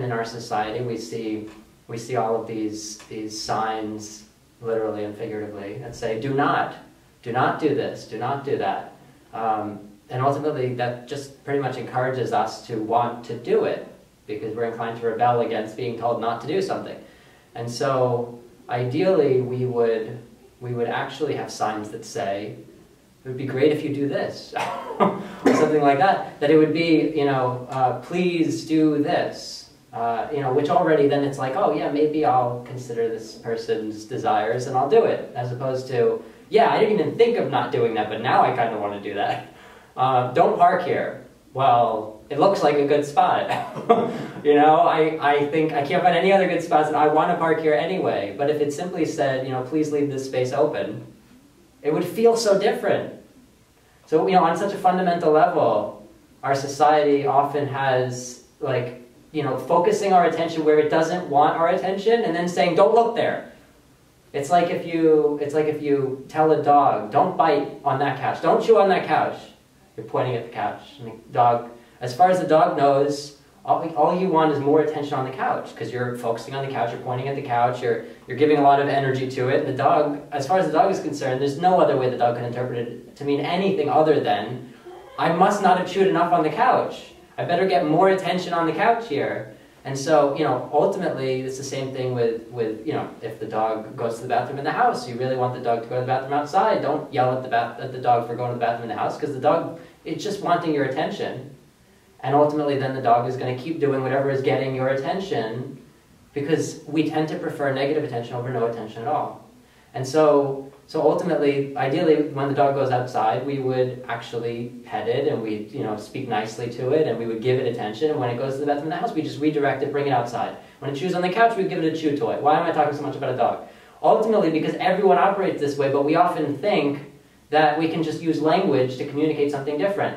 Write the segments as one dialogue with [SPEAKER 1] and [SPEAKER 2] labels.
[SPEAKER 1] In our society, we see all of these signs, literally and figuratively, that say, do not do this, do not do that. And ultimately, that just pretty much encourages us to want to do it, because we're inclined to rebel against being told not to do something. And so, ideally, we would actually have signs that say, it would be great if you do this, or something like that. That it would be, please do this. Which already then it's like, oh yeah, maybe I'll consider this person's desires and I'll do it. As opposed to, yeah, I didn't even think of not doing that, but now I kind of want to do that. Don't park here. Well, it looks like a good spot. I think I can't find any other good spots and I want to park here anyway. But if it simply said, please leave this space open, it would feel so different. So, on such a fundamental level, our society often has, focusing our attention where it doesn't want our attention, and then saying, "Don't look there." It's like if you tell a dog, "Don't bite on that couch. Don't chew on that couch." You're pointing at the couch, and the dog, as far as the dog knows, all you want is more attention on the couch, because you're focusing on the couch, you're pointing at the couch, you're giving a lot of energy to it. The dog, as far as the dog is concerned, there's no other way the dog can interpret it to mean anything other than, "I must not have chewed enough on the couch. I better get more attention on the couch here." And so, ultimately, it's the same thing with if the dog goes to the bathroom in the house, you really want the dog to go to the bathroom outside. Don't yell at the dog for going to the bathroom in the house, because the dog, it's just wanting your attention. And ultimately, then the dog is going to keep doing whatever is getting your attention, because we tend to prefer negative attention over no attention at all. And so ultimately, ideally, when the dog goes outside, we would actually pet it, and we'd speak nicely to it, and we would give it attention. And when it goes to the bathroom in the house, we just redirect it, bring it outside. When it chews on the couch, we give it a chew toy. Why am I talking so much about a dog? Ultimately, because everyone operates this way, but we often think that we can just use language to communicate something different.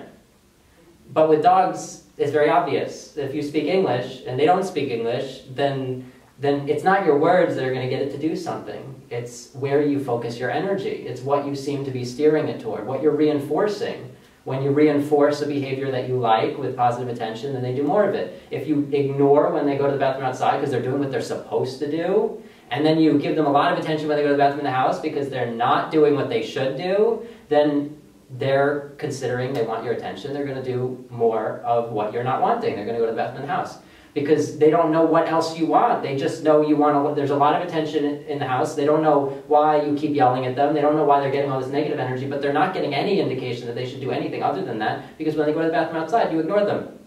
[SPEAKER 1] But with dogs, it's very obvious. If you speak English, and they don't speak English, then it's not your words that are going to get it to do something. It's where you focus your energy. It's what you seem to be steering it toward, what you're reinforcing. When you reinforce a behavior that you like with positive attention, then they do more of it. If you ignore when they go to the bathroom outside because they're doing what they're supposed to do, and then you give them a lot of attention when they go to the bathroom in the house because they're not doing what they should do, then they're considering they want your attention. They're going to do more of what you're not wanting. They're going to go to the bathroom in the house, because they don't know what else you want. They just know you want there's a lot of attention in the house. They don't know why you keep yelling at them. They don't know why they're getting all this negative energy, but they're not getting any indication that they should do anything other than that, because when they go to the bathroom outside, you ignore them.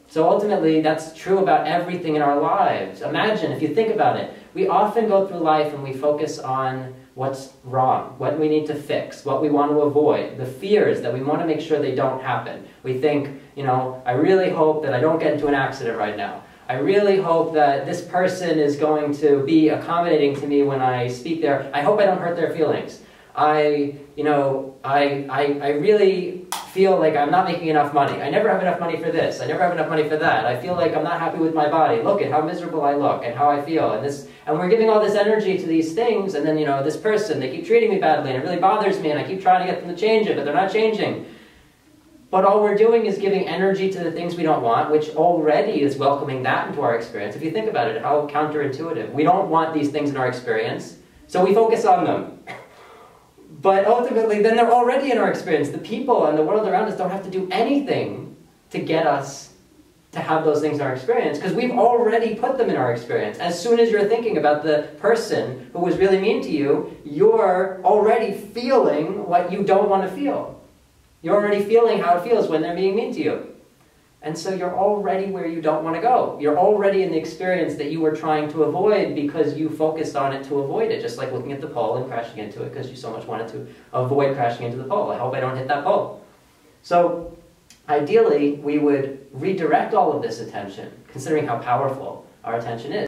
[SPEAKER 1] So ultimately, that's true about everything in our lives. Imagine, if you think about it, we often go through life and we focus on what's wrong, what we need to fix, what we want to avoid, the fears that we want to make sure they don't happen. We think, I really hope that I don't get into an accident right now. I really hope that this person is going to be accommodating to me when I speak there. I hope I don't hurt their feelings. I really feel like I'm not making enough money. I never have enough money for this. I never have enough money for that. I feel like I'm not happy with my body. Look at how miserable I look and how I feel. And we're giving all this energy to these things, and then, this person, they keep treating me badly, and it really bothers me, and I keep trying to get them to change it, but they're not changing. But all we're doing is giving energy to the things we don't want, which already is welcoming that into our experience. If you think about it, how counterintuitive. We don't want these things in our experience, so we focus on them. But ultimately, then they're already in our experience. The people and the world around us don't have to do anything to get us to have those things in our experience, because we've already put them in our experience. As soon as you're thinking about the person who was really mean to you, you're already feeling what you don't want to feel. You're already feeling how it feels when they're being mean to you. And so you're already where you don't want to go. You're already in the experience that you were trying to avoid because you focused on it to avoid it, just like looking at the pole and crashing into it because you so much wanted to avoid crashing into the pole. I hope I don't hit that pole. So ideally, we would redirect all of this attention, considering how powerful our attention is.